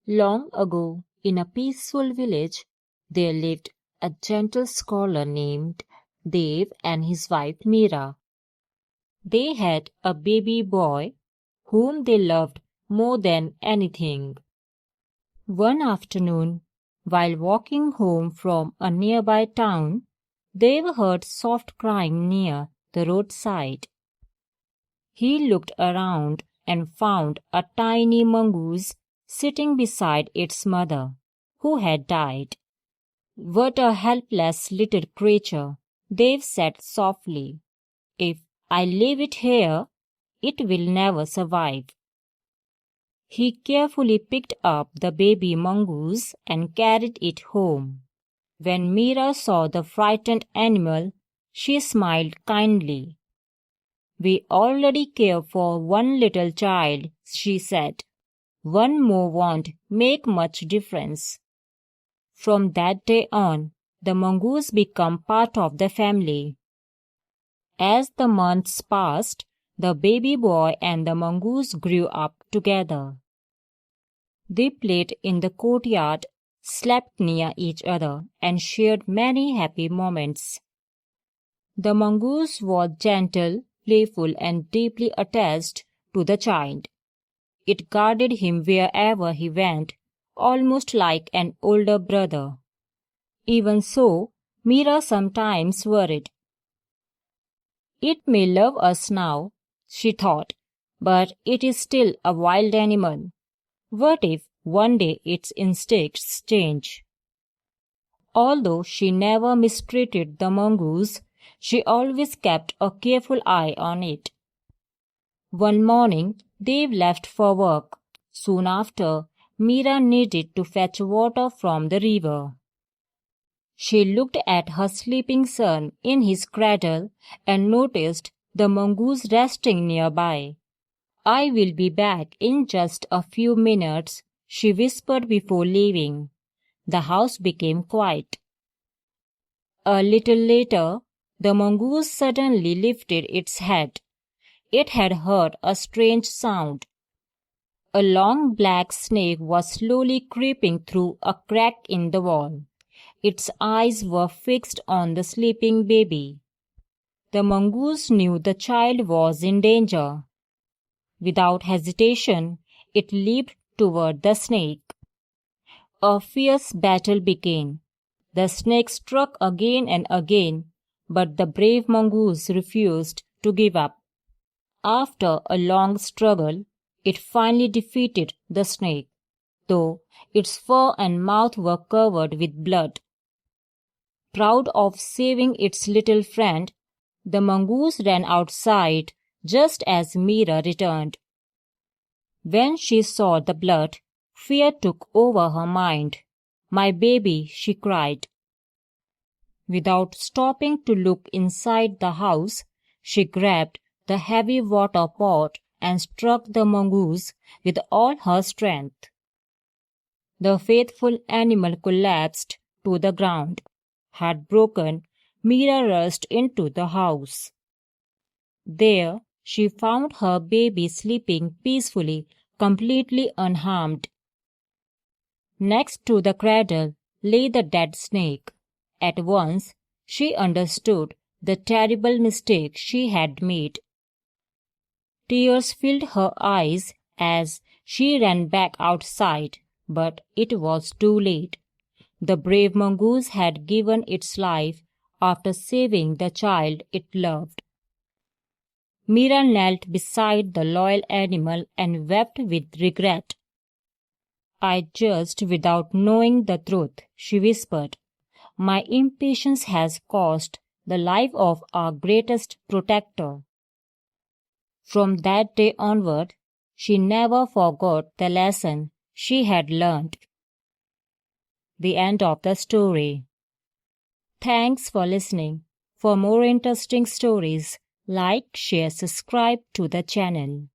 Long ago, in a peaceful village, there lived a gentle scholar named Dev and his wife Meera. They had a baby boy whom they loved more than anything. One afternoon, while walking home from a nearby town, Dev heard soft crying near the roadside. He looked around and found a tiny mongoose sitting beside its mother, who had died. "What a helpless little creature," Dave said softly. "If I leave it here, it will never survive." He carefully picked up the baby mongoose and carried it home. When Meera saw the frightened animal, she smiled kindly. "We already care for one little child," she said. "One more won't make much difference." From that day on, the mongoose became part of the family. As the months passed, the baby boy and the mongoose grew up together. They played in the courtyard, slept near each other, and shared many happy moments. The mongoose was gentle, playful, and deeply attached to the child. It guarded him wherever he went, almost like an older brother. Even so, Meera sometimes worried. "It may love us now," she thought, "but it is still a wild animal. What if one day its instincts change?" Although she never mistreated the mongoose, she always kept a careful eye on it. One morning, Dave left for work. Soon after, Meera needed to fetch water from the river. She looked at her sleeping son in his cradle and noticed the mongoose resting nearby. "I will be back in just a few minutes," she whispered before leaving. The house became quiet. A little later, the mongoose suddenly lifted its head. It had heard a strange sound. A long black snake was slowly creeping through a crack in the wall. Its eyes were fixed on the sleeping baby. The mongoose knew the child was in danger. Without hesitation, it leaped toward the snake. A fierce battle began. The snake struck again and again, but the brave mongoose refused to give up. After a long struggle, it finally defeated the snake, though its fur and mouth were covered with blood. Proud of saving its little friend, the mongoose ran outside just as Meera returned. When she saw the blood, fear took over her mind. "My baby," she cried. Without stopping to look inside the house, she grabbed the heavy water pot and struck the mongoose with all her strength. The faithful animal collapsed to the ground. Heartbroken, Meera rushed into the house. There, she found her baby sleeping peacefully, completely unharmed. Next to the cradle lay the dead snake. At once, she understood the terrible mistake she had made. Tears filled her eyes as she ran back outside, but it was too late. The brave mongoose had given its life after saving the child it loved. Meera knelt beside the loyal animal and wept with regret. "I judged without knowing the truth," she whispered. "My impatience has cost the life of our greatest protector." From that day onward, she never forgot the lesson she had learned. The end of the story. Thanks for listening. For more interesting stories, like, share, subscribe to the channel.